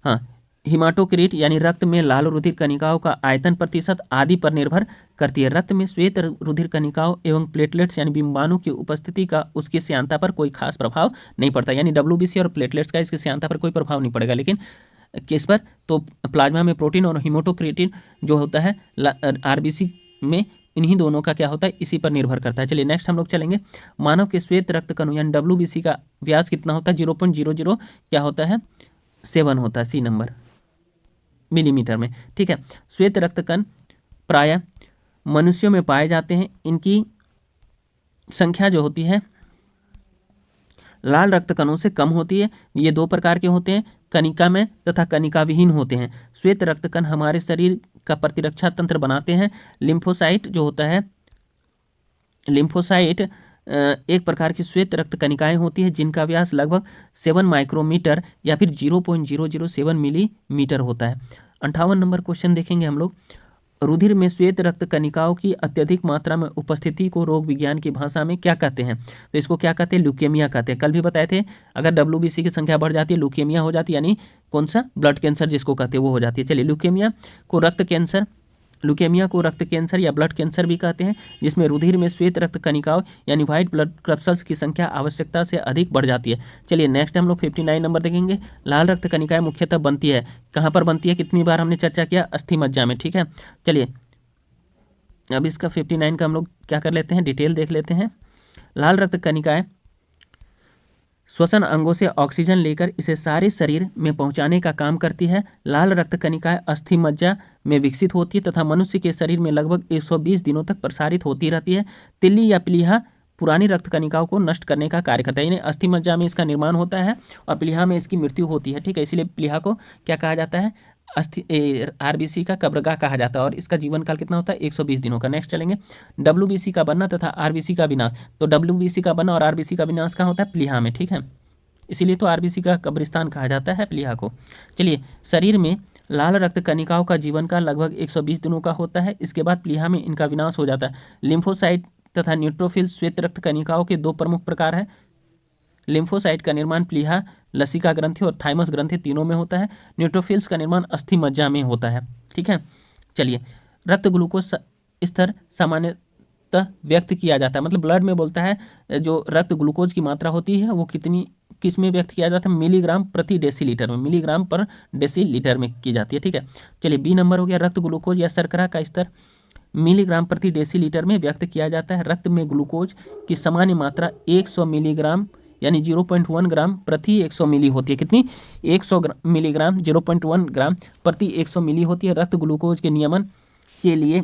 हाँ, हिमाटोक्रिट यानी रक्त में लाल रुधिर कणिकाओं का आयतन प्रतिशत आदि पर निर्भर करती है। रक्त में श्वेत रुधिर कणिकाओं एवं प्लेटलेट्स यानी बिंबाणु की उपस्थिति का उसकी श्यानता पर कोई खास प्रभाव नहीं पड़ता। यानी WBC और प्लेटलेट्स का इसकी श्यानता पर कोई प्रभाव नहीं पड़ेगा, लेकिन किस पर? तो प्लाज्मा में प्रोटीन और हिमोटोक्रिटिन जो होता है RBC में, इन्हीं दोनों का क्या होता है, इसी पर निर्भर करता है। चलिए नेक्स्ट हम लोग चलेंगे। मानव के श्वेत रक्त कणों यानी WBC का व्यास कितना होता है? 0.00 क्या होता है? 7 होता है, सी नंबर मिलीमीटर में। ठीक है। श्वेत रक्त कण प्रायः मनुष्यों में पाए जाते हैं। इनकी संख्या जो होती है लाल रक्त कणों से कम होती है। ये दो प्रकार के होते हैं, कणिका में तथा कणिका विहीन होते हैं। श्वेत रक्त कण हमारे शरीर का प्रतिरक्षा तंत्र बनाते हैं। लिम्फोसाइट जो होता है, लिम्फोसाइट एक प्रकार की श्वेत रक्त कणिकाएं होती है जिनका व्यास लगभग 7 माइक्रोमीटर या फिर 0.007 मिलीमीटर होता है। 58 नंबर क्वेश्चन देखेंगे हम लोग। रुधिर में श्वेत रक्त कणिकाओं की अत्यधिक मात्रा में उपस्थिति को रोग विज्ञान की भाषा में क्या कहते हैं? तो इसको क्या कहते हैं? ल्यूकेमिया कहते हैं। कल भी बताए थे, अगर WBC की संख्या बढ़ जाती है ल्यूकेमिया हो जाती है, यानी कौन सा? ब्लड कैंसर जिसको कहते हैं वो हो जाती है। चलिए, ल्यूकेमिया को रक्त कैंसर या ब्लड कैंसर भी कहते हैं, जिसमें रुधिर में श्वेत रक्त कणिकाओं यानी व्हाइट ब्लड क्लप्सल्स की संख्या आवश्यकता से अधिक बढ़ जाती है। चलिए नेक्स्ट हम लोग 59 नंबर देखेंगे। लाल रक्त कणिकाएं मुख्यतः बनती है, कहाँ पर बनती है? कितनी बार हमने चर्चा किया? अस्थि मज्जा में। ठीक है। चलिए अब इसका 59 का हम लोग क्या कर लेते हैं, डिटेल देख लेते हैं। लाल रक्त कणिकाएं श्वसन अंगों से ऑक्सीजन लेकर इसे सारे शरीर में पहुंचाने का काम करती है। लाल रक्त कणिकाएं अस्थि मज्जा में विकसित होती है तथा मनुष्य के शरीर में लगभग 120 दिनों तक प्रसारित होती रहती है। तिल्ली या प्लीहा पुरानी रक्त कणिकाओं को नष्ट करने का कार्य करता है। यानी अस्थि मज्जा में इसका निर्माण होता है और प्लीहा में इसकी मृत्यु होती है। ठीक है, इसीलिए प्लीहा को क्या कहा जाता है? RBC का कब्रगाह कहा जाता है। और इसका जीवन काल कितना होता है? 120 दिनों का। नेक्स्ट चलेंगे। WBC का बनना तथा RBC का विनाश। तो WBC का बनना और RBC का विनाश कहाँ होता है? प्लीहा में। ठीक है, इसीलिए तो RBC का कब्रिस्तान कहा जाता है प्लीहा को। चलिए, शरीर में लाल रक्त कणिकाओं का जीवन काल लगभग 120 दिनों का होता है। इसके बाद प्लीहा में इनका विनाश हो जाता है। लिम्फोसाइट तथा न्यूट्रोफिल श्वेत रक्त कणिकाओं के दो प्रमुख प्रकार हैं। लिम्फोसाइट का निर्माण प्लीहा, लसिका ग्रंथि और थाइमस ग्रंथि तीनों में होता है। न्यूट्रोफिल्स का निर्माण अस्थि मज्जा में होता है। ठीक है। चलिए, रक्त ग्लूकोज स्तर सामान्यतः व्यक्त किया जाता है, मतलब ब्लड में बोलता है जो रक्त ग्लूकोज की मात्रा होती है वो किस में व्यक्त किया जाता है? मिलीग्राम प्रति डेसीलीटर में, मिलीग्राम पर डेसीलीटर में की जाती है। ठीक है। चलिए, B नंबर हो गया। रक्त ग्लूकोज या शर्करा का स्तर मिलीग्राम प्रति डेसीलीटर में व्यक्त किया जाता है। रक्त में ग्लूकोज की सामान्य मात्रा 100 मिलीग्राम यानी 0.1 ग्राम प्रति 100 मिली होती है। कितनी? 100 मिलीग्राम 0.1 ग्राम प्रति 100 मिली होती है। रक्त ग्लूकोज के नियमन के लिए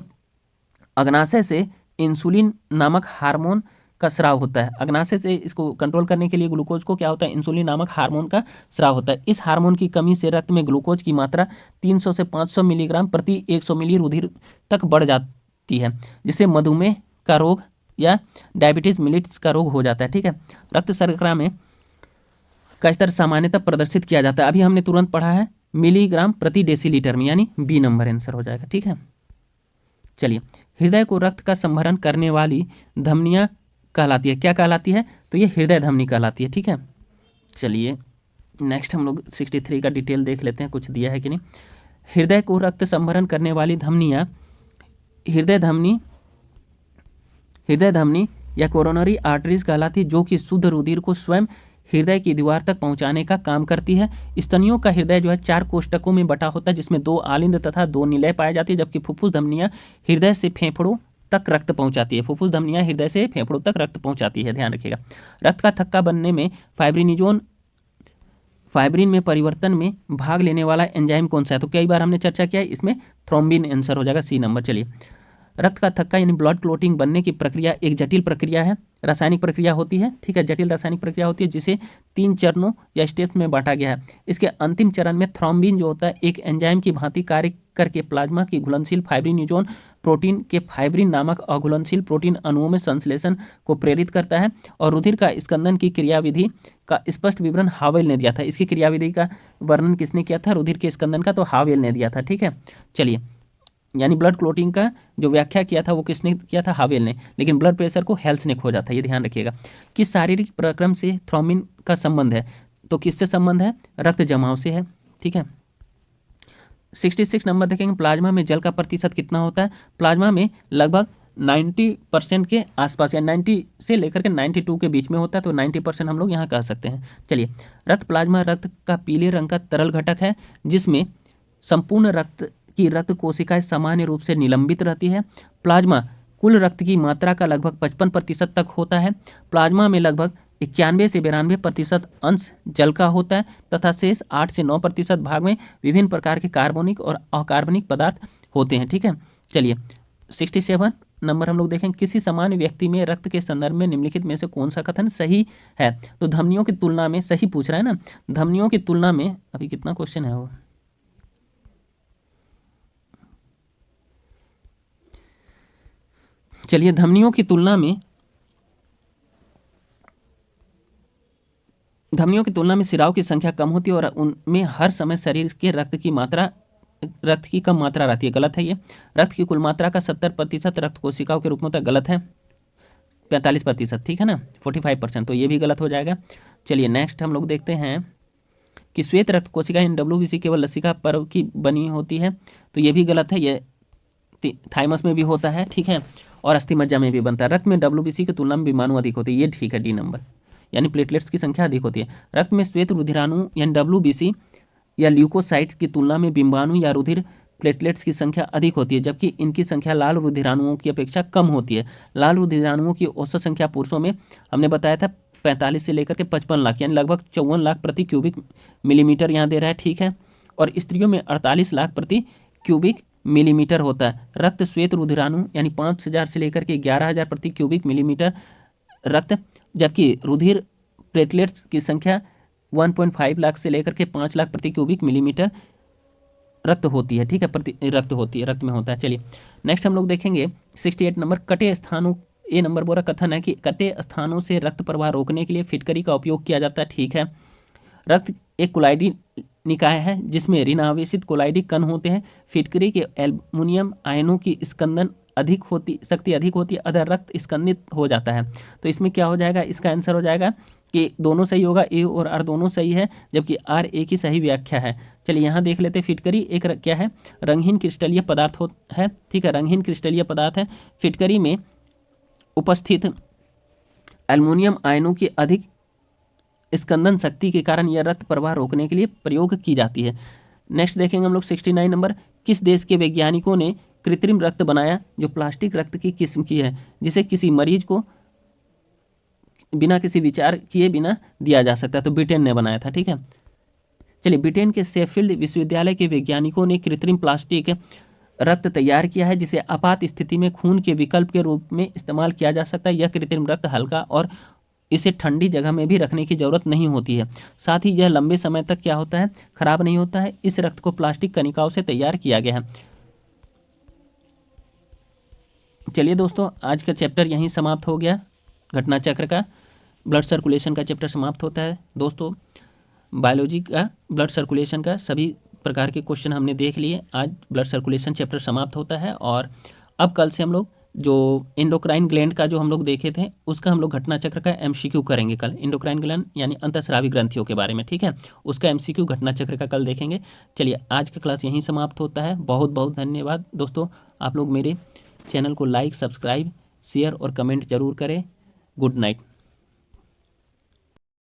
अग्नाशय से इंसुलिन नामक हार्मोन का स्राव होता है। अग्नाशय से इसको कंट्रोल करने के लिए ग्लूकोज को क्या होता है? इंसुलिन नामक हार्मोन का स्राव होता है। इस हार्मोन की कमी से रक्त में ग्लूकोज की मात्रा 300 से 500 मिलीग्राम प्रति 100 मिली रुधिर तक बढ़ जाती है, जिससे मधुमेह का रोग या डायबिटीज मिलिट्स का रोग हो जाता है। ठीक है। रक्त शर्करा में का स्तर सामान्यतः प्रदर्शित किया जाता है। अभी हमने तुरंत पढ़ा है मिलीग्राम प्रति डेसीलीटर में, यानी B नंबर आंसर हो जाएगा। ठीक है। चलिए, हृदय को रक्त का संभरण करने वाली धमनियां कहलाती है। क्या कहलाती है? तो ये हृदय धमनी कहलाती है। ठीक है। चलिए नेक्स्ट हम लोग 63 का डिटेल देख लेते हैं, कुछ दिया है कि नहीं। हृदय को रक्त संभरण करने वाली धमनियां हृदय धमनी या कोरोनरी आर्टरीज कहलाती है, जो कि शुद्ध रुधिर को स्वयं हृदय की दीवार तक पहुंचाने का काम करती है। स्तनियों का हृदय जो है 4 कोष्ठकों में बटा होता है, जिसमें 2 आलिंद तथा 2 निलय पाए जाती है, जबकि फुफ्फुस धमनियां हृदय से फेफड़ों तक रक्त पहुंचाती है। फुफ्फुस धमनियां हृदय से फेफड़ों तक रक्त पहुंचाती है, ध्यान रखिएगा। रक्त का थक्का बनने में फाइब्रिन में परिवर्तन में भाग लेने वाला एंजाइम कौन सा है? तो कई बार हमने चर्चा किया है, इसमें थ्रोम्बिन आंसर हो जाएगा, C नंबर। चलिए, रक्त का थक्का यानी ब्लड क्लोटिंग बनने की प्रक्रिया एक जटिल प्रक्रिया है, रासायनिक प्रक्रिया होती है। ठीक है, जटिल रासायनिक प्रक्रिया होती है जिसे 3 चरणों या स्टेप्स में बांटा गया है। इसके अंतिम चरण में थ्रोम्बिन जो होता है एक एंजाइम की भांति कार्य करके प्लाज्मा की घुलनशील फाइब्रिनोजन प्रोटीन के फाइब्रिन नामक अघुलनशील प्रोटीन अणुओं में संश्लेषण को प्रेरित करता है। और रुधिर का स्कंदन की क्रियाविधि का स्पष्ट विवरण हावेल ने दिया था। इसकी क्रियाविधि का वर्णन किसने किया था? रुधिर के स्कंदन का तो हावेल ने दिया था। ठीक है। चलिए, यानी ब्लड क्लोटिंग का जो व्याख्या किया था वो किसने किया था? हावेल ने। लेकिन ब्लड प्रेशर को हेल्स ने खोजा था, ये ध्यान रखिएगा। किस शारीरिक प्रक्रम से थ्रोम्बिन का संबंध है? तो किससे संबंध है? रक्त जमाव से है। ठीक है। 66 नंबर देखेंगे, प्लाज्मा में जल का प्रतिशत कितना होता है। प्लाज्मा में लगभग 90% के आसपास या 90 से लेकर के 92 के बीच में होता है, तो 90% हम लोग यहाँ कह सकते हैं। चलिए, रक्त प्लाज्मा रक्त का पीले रंग का तरल घटक है जिसमें संपूर्ण रक्त की रक्त कोशिकाएं सामान्य रूप से निलंबित रहती है। प्लाज्मा कुल रक्त की मात्रा का लगभग 55% तक होता है। प्लाज्मा में लगभग 91 से 92% अंश जल का होता है तथा शेष 8 से 9% भाग में विभिन्न प्रकार के कार्बनिक और अकार्बनिक पदार्थ होते हैं। ठीक है, चलिए 67 नंबर हम लोग देखें, किसी सामान्य व्यक्ति में रक्त के संदर्भ में निम्नलिखित में से कौन सा कथन सही है। तो धमनियों की तुलना में, सही पूछ रहा है ना, धमनियों की तुलना में, अभी कितना क्वेश्चन है वो, चलिए धमनियों की तुलना में सिराओं की संख्या कम होती है और उनमें हर समय शरीर के रक्त की कम मात्रा रहती है। गलत है ये। रक्त की कुल मात्रा का 70% रक्त कोशिकाओं के रूप में होता है। गलत है। 45%, ठीक है ना, 45%, तो ये भी गलत हो जाएगा। चलिए नेक्स्ट हम लोग देखते हैं कि श्वेत रक्त कोशिका WBC केवल लसिका पर्व की बनी होती है, तो ये भी गलत है। ये थाइमस में भी होता है, ठीक है, और अस्थि मज्जा में भी बनता है। रक्त में WBC की तुलना में विमाणु अधिक होते हैं, ये ठीक है, डी नंबर, यानी प्लेटलेट्स की संख्या अधिक होती है। रक्त में श्वेत रुधिराणु यानी WBC या ल्यूकोसाइट की तुलना में बिंबाणु या रुधिर प्लेटलेट्स की संख्या अधिक होती है, जबकि इनकी संख्या लाल रुधिराणुओं की अपेक्षा कम होती है। लाल रुधिराणुओं की औसत संख्या पुरुषों में हमने बताया था 45 से लेकर के 55 लाख, यानी लगभग 54 लाख प्रति क्यूबिक मिलीमीटर यहाँ दे रहा है, ठीक है, और स्त्रियों में 48 लाख प्रति क्यूबिक मिलीमीटर होता है। रक्त श्वेत रुधिराणु यानी 5000 से लेकर के 11000 प्रति क्यूबिक मिलीमीटर रक्त, जबकि रुधिर प्लेटलेट्स की संख्या 1.5 लाख से लेकर के 5 लाख प्रति क्यूबिक मिलीमीटर रक्त होती है, ठीक है, रक्त में होता है। चलिए नेक्स्ट हम लोग देखेंगे 68 नंबर, कटे स्थानों, ए नंबर बोरा कथन है कि कटे स्थानों से रक्त प्रवाह रोकने के लिए फिटकरी का उपयोग किया जाता है, ठीक है। रक्त एक कोलाइडी निकाय है जिसमें ऋण आवेशित कोलाइडी कण होते हैं। फिटकरी के एल्युमिनियम आयनों की शक्ति अधिक होती है, अतः रक्त स्कंदित हो जाता है। तो इसमें क्या हो जाएगा, इसका आंसर हो जाएगा कि दोनों सही होगा, ए और आर दोनों सही है, जबकि आर एक ही सही व्याख्या है। चलिए यहाँ देख लेते हैं, फिटकरी एक क्या है, रंगहीन क्रिस्टलीय पदार्थ है, ठीक है, रंगहीन क्रिस्टलीय पदार्थ है। फिटकरी में उपस्थित एल्युमिनियम आयनों की अधिक स्कंदन शक्ति के कारण यह रक्त प्रवाह रोकने के लिए प्रयोग की जाती है। नेक्स्ट देखेंगे हम लोग 69 नंबर, किस देश के वैज्ञानिकों ने कृत्रिम रक्त बनाया जो प्लास्टिक रक्त की किस्म की है, जिसे किसी मरीज को बिना किसी विचार किए बिना दिया जा सकता है। तो ब्रिटेन ने बनाया था, ठीक है। चलिए, ब्रिटेन के शेफील्ड विश्वविद्यालय के वैज्ञानिकों ने कृत्रिम प्लास्टिक रक्त तैयार किया है जिसे आपात स्थिति में खून के विकल्प के रूप में इस्तेमाल किया जा सकता है। यह कृत्रिम रक्त हल्का और इसे ठंडी जगह में भी रखने की जरूरत नहीं होती है। साथ ही यह लंबे समय तक क्या होता है, खराब नहीं होता है। इस रक्त को प्लास्टिक कणिकाओं से तैयार किया गया है। चलिए दोस्तों, आज का चैप्टर यहीं समाप्त हो गया। घटना चक्र का, ब्लड सर्कुलेशन का चैप्टर समाप्त होता है। दोस्तों, बायोलॉजी का ब्लड सर्कुलेशन का सभी प्रकार के क्वेश्चन हमने देख लिए। आज ब्लड सर्कुलेशन चैप्टर समाप्त होता है और अब कल से हम लोग जो एंडोक्राइन ग्लैंड का जो हम लोग देखे थे उसका हम लोग घटना चक्र का MCQ करेंगे कल। एंडोक्राइन ग्लैंड यानी अंतःस्रावी ग्रंथियों के बारे में, ठीक है, उसका MCQ घटना चक्र का कल देखेंगे। चलिए, आज का क्लास यहीं समाप्त होता है। बहुत बहुत धन्यवाद दोस्तों। आप लोग मेरे चैनल को लाइक, सब्सक्राइब, शेयर और कमेंट जरूर करें। Good night.